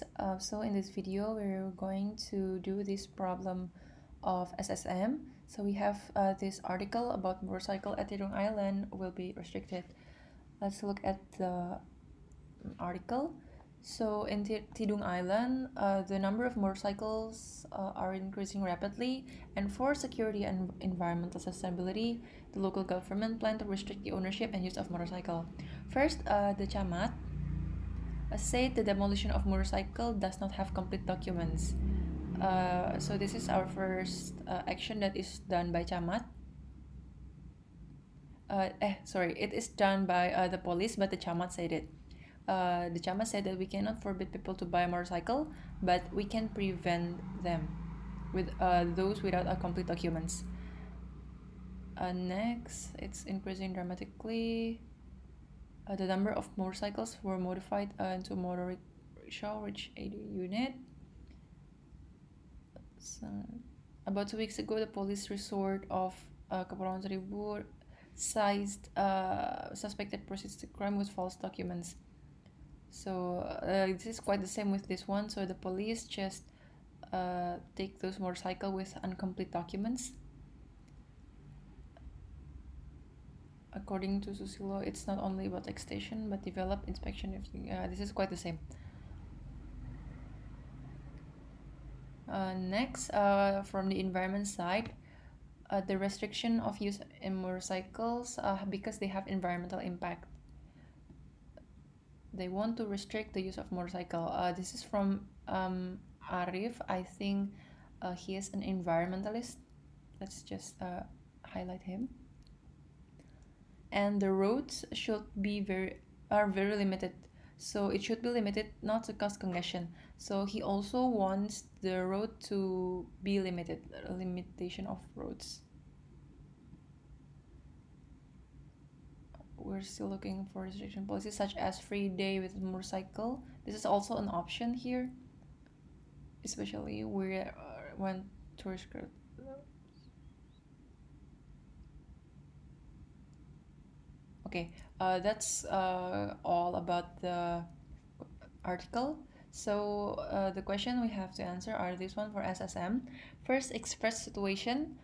guys, so in this video we're going to do this problem of SSM. So we have this article about motorcycle at Tidung Island will be restricted. Let's look at the article. So in Tidung Island, the number of motorcycles are increasing rapidly, and for security and environmental sustainability, the local government plan to restrict the ownership and use of motorcycle. First, the Camat said the demolition of motorcycle does not have complete documents. So this is our first action that is done by Camat. It is done by the police, but the Camat said it. The Camat said that we cannot forbid people to buy a motorcycle, but we can prevent them with those without complete documents. Next, it's increasing dramatically. The number of motorcycles were modified into motor rickshaw reached 80 unit. So, about 2 weeks ago, the police resort of Kepulauan Seribu seized suspected proceeds to crime with false documents. So this is quite the same with this one. So the police just take those motorcycle with incomplete documents. According to Susilo, it's not only about taxation but develop inspection. This is quite the same. Next, from the environment side, the restriction of use in motorcycles because they have environmental impact. They want to restrict the use of motorcycle. This is from Arif. I think he is an environmentalist. Let's just highlight him. And the roads should be very limited, so it should be limited not to cause congestion. So he also wants the road to be limited, limitation of roads. We're still looking for restriction policies such as free day with motorcycle. This is also an option here, especially when tourist group. Okay, that's all about the article. So the question we have to answer are this one for SSM. First, express situation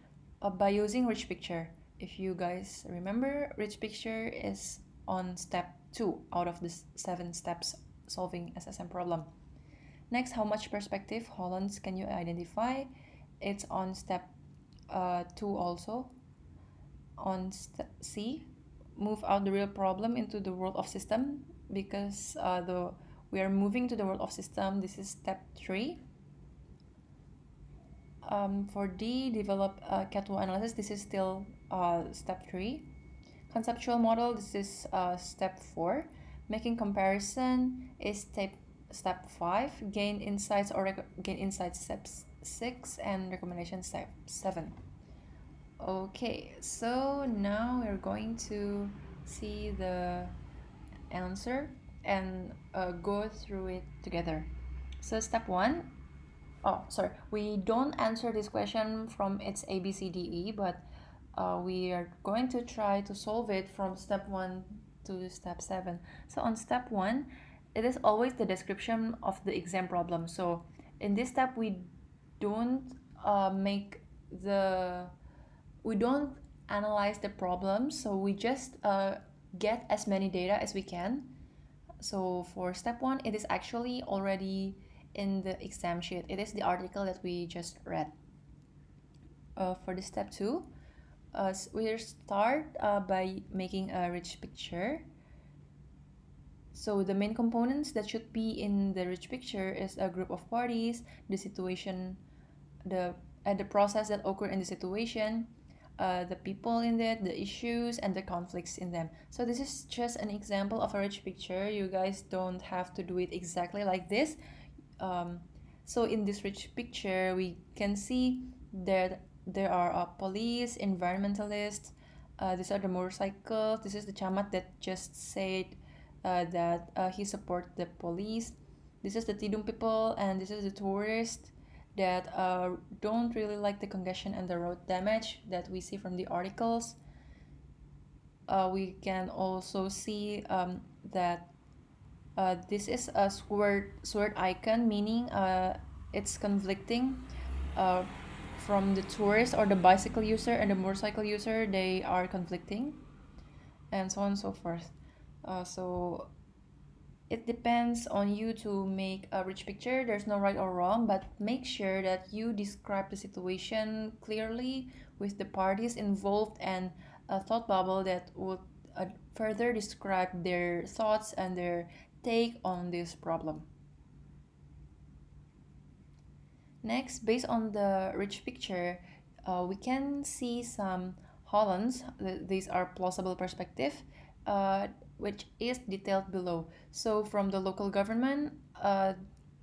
by using rich picture. If you guys remember, rich picture is on step 2 out of the 7 steps solving SSM problem. Next, how much perspective Hollands can you identify? It's on step 2 also. On C, move out the real problem into the world of system, because we are moving to the world of system. This is step 3. For D, develop CAT1 analysis. This is still step 3. Conceptual model. This is step 4. Making comparison is step 5. Gain insights step 6, and recommendation step 7. Okay, so now we're going to see the answer and go through it together. So step 1, we don't answer this question from its ABCDE, but we are going to try to solve it from step 1 to step 7. So on step 1, it is always the description of the exam problem. So in this step, we don't analyze the problem, so we just get as many data as we can. So for step 1, it is actually already in the exam sheet. It is the article that we just read. For the step 2, we start by making a rich picture. So the main components that should be in the rich picture is a group of parties, the situation, the process that occurred in the situation, the people in it, the issues, and the conflicts in them. So this is just an example of a rich picture. You guys don't have to do it exactly like this. So in this rich picture, we can see that there are police, environmentalists, these are the motorcycles. This is the Camat that just said that he supports the police. This is the Tidung people, and this is the tourists that don't really like the congestion and the road damage that we see from the articles. We can also see that This is a sword icon, meaning it's conflicting uh, from the tourist or the bicycle user and the motorcycle user. They are conflicting, and so on and so forth. So it depends on you to make a rich picture. There's no right or wrong, but make sure that you describe the situation clearly with the parties involved and a thought bubble that would further describe their thoughts and their take on this problem. Next, based on the rich picture, we can see some Hollands. These are plausible perspective, uh, which is detailed below. So from the local government,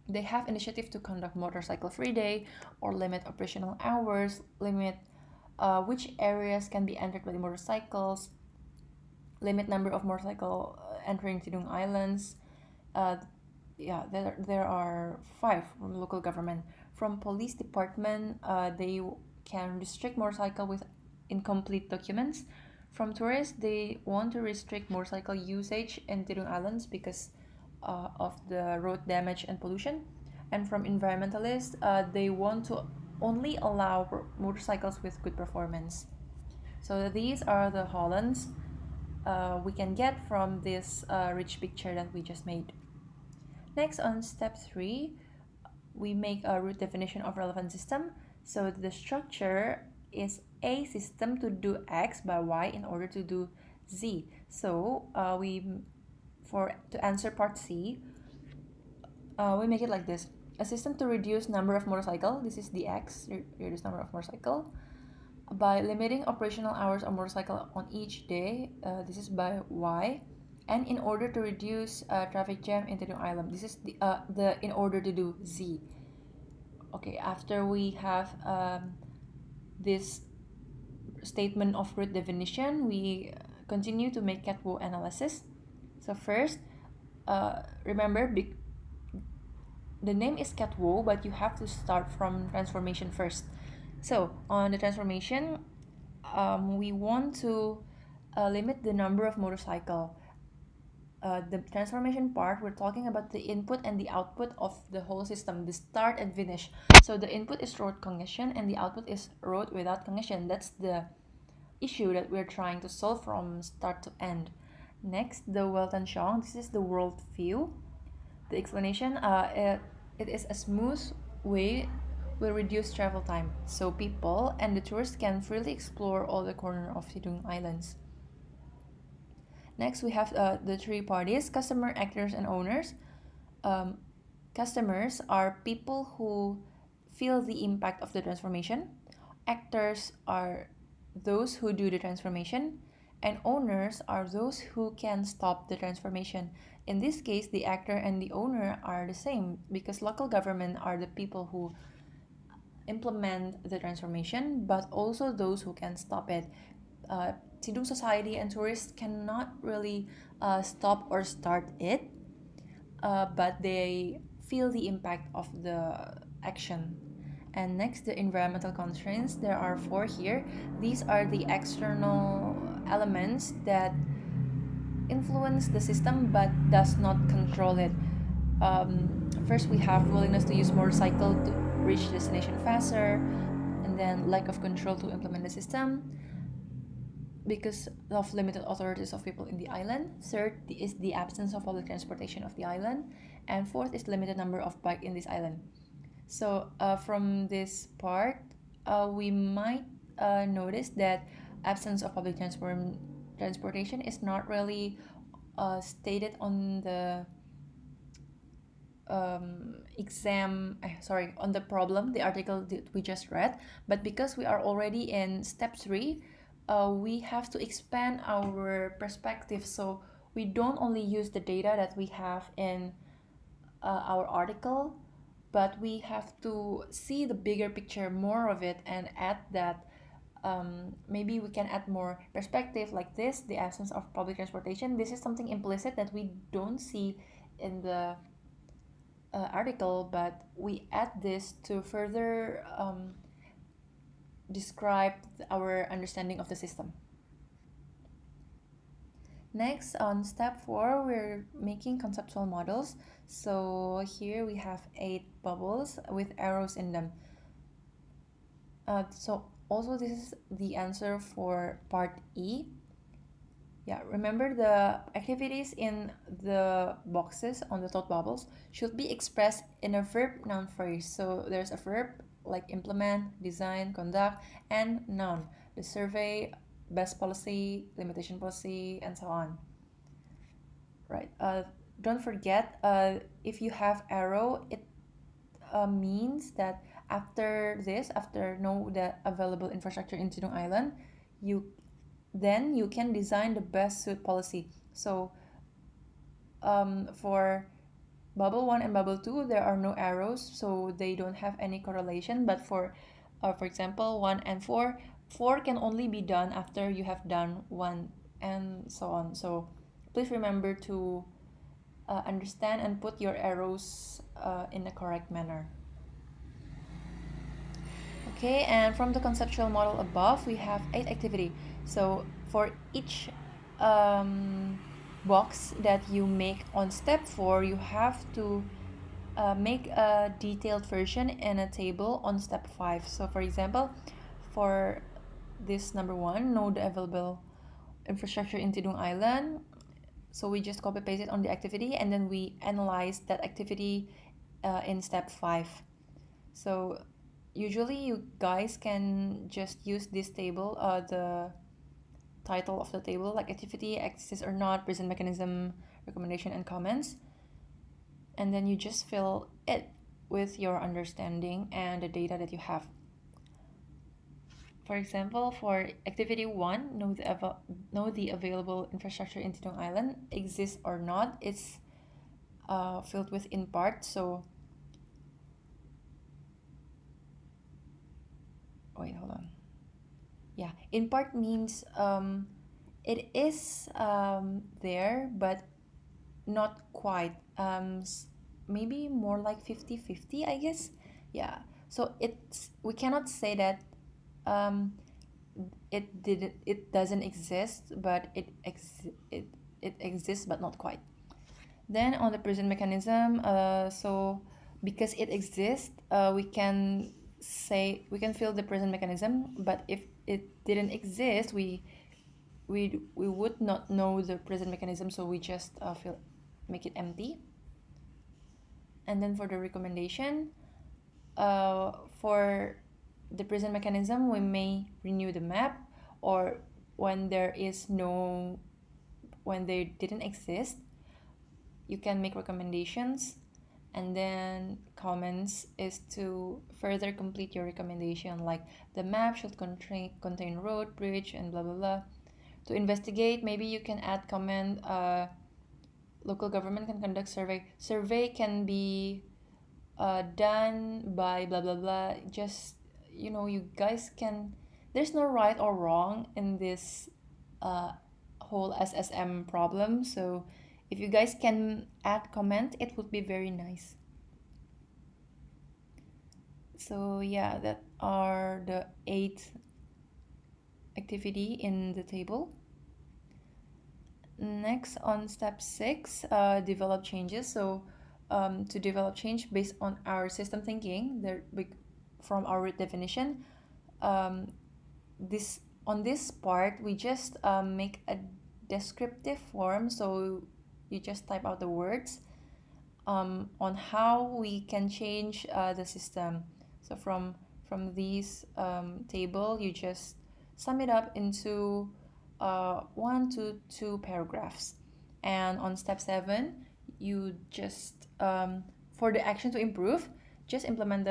they have initiative to conduct motorcycle free day or limit operational hours, limit which areas can be entered by the motorcycles, limit number of motorcycle entering Tidung Islands. Uh, yeah, there are five from local government. From police department, they can restrict motorcycle with incomplete documents. From tourists, they want to restrict motorcycle usage in Tidung Islands because of the road damage and pollution. And from environmentalists, they want to only allow motorcycles with good performance. So these are the Hollands we can get from this rich picture that we just made. Next, on step 3, we make a root definition of relevant system. So the structure is a system to do X by Y in order to do Z. So to answer part C, we make it like this. A system to reduce number of motorcycle, this is the X, reduce number of motorcycle, by limiting operational hours of motorcycle on each day, this is by Y, and in order to reduce traffic jam in Tidung Island, this is the in order to do Z. Okay, after we have this statement of root definition, we continue to make catwalk analysis. So first, remember the name is catwalk, but you have to start from transformation first. So on the transformation, we want to limit the number of motorcycle. The transformation part, we're talking about the input and the output of the whole system, the start and finish. So the input is road congestion and the output is road without congestion. That's the issue that we're trying to solve from start to end. Next, the Weltanschauung. This is the world view. The explanation, it is a smooth way will reduce travel time, so people and the tourists can freely explore all the corner of Tidung Islands. Next, we have the three parties: customer, actors, and owners. Um, Customers are people who feel the impact of the transformation. Actors are those who do the transformation, and owners are those who can stop the transformation. In this case, the actor and the owner are the same because local government are the people who implement the transformation, but also those who can stop it. Tidung society and tourists cannot really stop or start it, but they feel the impact of the action. And next, the environmental constraints. There are four here. These are the external elements that influence the system but does not control it. First, we have willingness to use motorcycle to reach destination faster, and then lack of control to implement the system because of limited authorities of people in the island. Third is the absence of public transportation of the island, and fourth is limited number of bike in this island. So from this part, we might notice that absence of public transportation is not really stated on the on the problem, the article that we just read. But because we are already in step 3, we have to expand our perspective, so we don't only use the data that we have in our article, but we have to see the bigger picture, more of it, and add that maybe we can add more perspective like this: the absence of public transportation. This is something implicit that we don't see in the article, but we add this to further describe our understanding of the system. Next, on step 4, we're making conceptual models. So here we have 8 bubbles with arrows in them. So also this is the answer for part E. Yeah, remember the activities in the boxes on the thought bubbles should be expressed in a verb noun phrase. So there's a verb like implement, design, conduct, and noun. The survey, best policy, limitation policy, and so on. Right. Don't forget, if you have arrow, it means that after know the available infrastructure in Tidung Island, you then you can design the best suit policy. So for bubble 1 and bubble 2, there are no arrows, so they don't have any correlation. But for example, 1 and 4, 4 can only be done after you have done 1 and so on. So please remember to understand and put your arrows in a correct manner. Okay, and from the conceptual model above, we have 8 activity. So for each box that you make on step 4, you have to make a detailed version in a table on step 5. So for example, for this number 1, know the available infrastructure in Tidung Island. So we just copy paste it on the activity, and then we analyze that activity in step 5. So usually you guys can just use this table, the title of the table, like activity exists or not, present mechanism, recommendation, and comments, and then you just fill it with your understanding and the data that you have. For example, for activity 1, know the available infrastructure in Tidung Island exists or not. It's filled with in part. So wait, hold on. Yeah, in part means it is there, but not quite. Maybe more like 50-50, I guess. Yeah. So we cannot say that it doesn't exist, but it exists, but not quite. Then on the present mechanism, so because it exists, we can fill the present mechanism. But if it didn't exist, we would not know the present mechanism, so we just make it empty. And then for the recommendation, for the present mechanism, we may renew the map, or when they didn't exist, you can make recommendations. And then comments is to further complete your recommendation, like the map should contain road, bridge, and blah blah blah. To investigate, maybe you can add comment, local government can conduct survey can be done by blah blah blah. Just you guys can, there's no right or wrong in this whole SSM problem. So if you guys can add comment, it would be very nice. So yeah, that are the 8 activity in the table. Next, on step 6, develop changes. So to develop change based on our system thinking, from our definition, on this part we just make a descriptive form. So you just type out the words on how we can change the system. So from this table, you just sum it up into 1 to 2 paragraphs. And on step 7, you just for the action to improve, just implement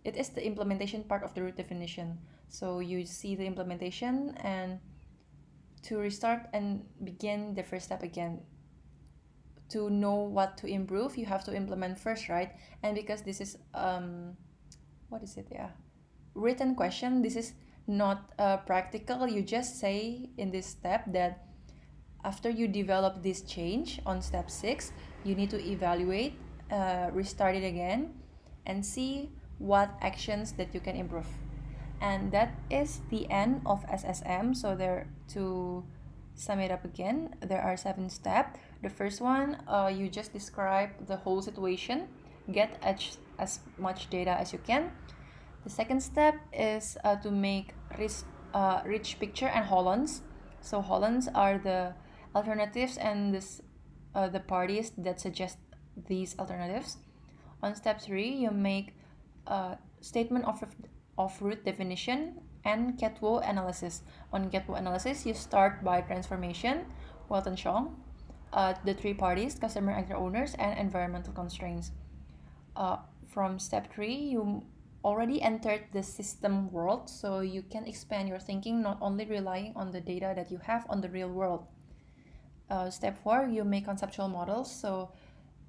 it is the implementation part of the root definition. So you see the implementation, and to restart and begin the first step again. To know what to improve, you have to implement first, right? And because this is what is it? Yeah, written question. This is not practical. You just say in this step that after you develop this change on step 6, you need to evaluate, restart it again, and see what actions that you can improve. And that is the end of SSM. So there to sum it up again. There are 7 steps. The first one, you just describe the whole situation, get as much data as you can. The second step is to make rich picture and hollands. So hollands are the alternatives and the parties that suggest these alternatives. On step 3, you make a statement of root definition and Catwo analysis. On Catwo analysis, you start by transformation, Weltanschauung, the 3 parties, customer, actor, owners, and environmental constraints. From step 3, you already entered the system world, so you can expand your thinking, not only relying on the data that you have on the real world. Step 4, you make conceptual models, so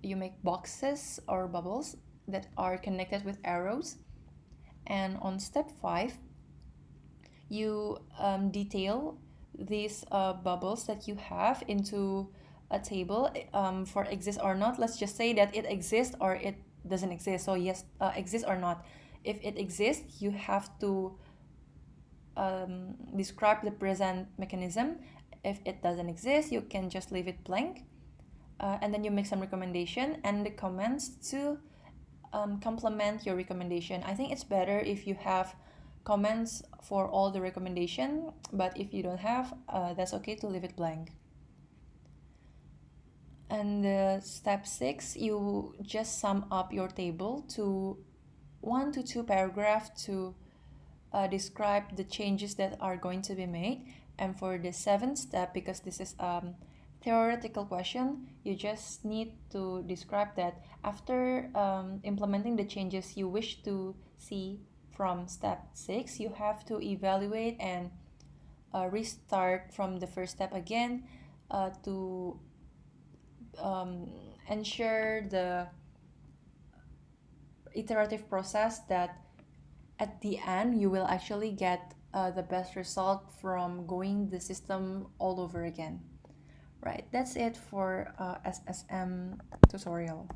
you make boxes or bubbles that are connected with arrows. And on step 5, you detail these bubbles that you have into a table for exist or not. Let's just say that it exists or it doesn't exist. So yes, exists or not. If it exists, you have to describe the present mechanism. If it doesn't exist, you can just leave it blank. And then you make some recommendation and the comments to complement your recommendation. I think it's better if you have comments for all the recommendation, but if you don't have, that's okay to leave it blank. And step 6, you just sum up your table to 1 to 2 paragraphs to describe the changes that are going to be made. And for the 7th step, because this is theoretical question, you just need to describe that after implementing the changes you wish to see from step 6, you have to evaluate and restart from the first step again to ensure the iterative process that at the end you will actually get the best result from going the system all over again. Right, that's it for SSM tutorial.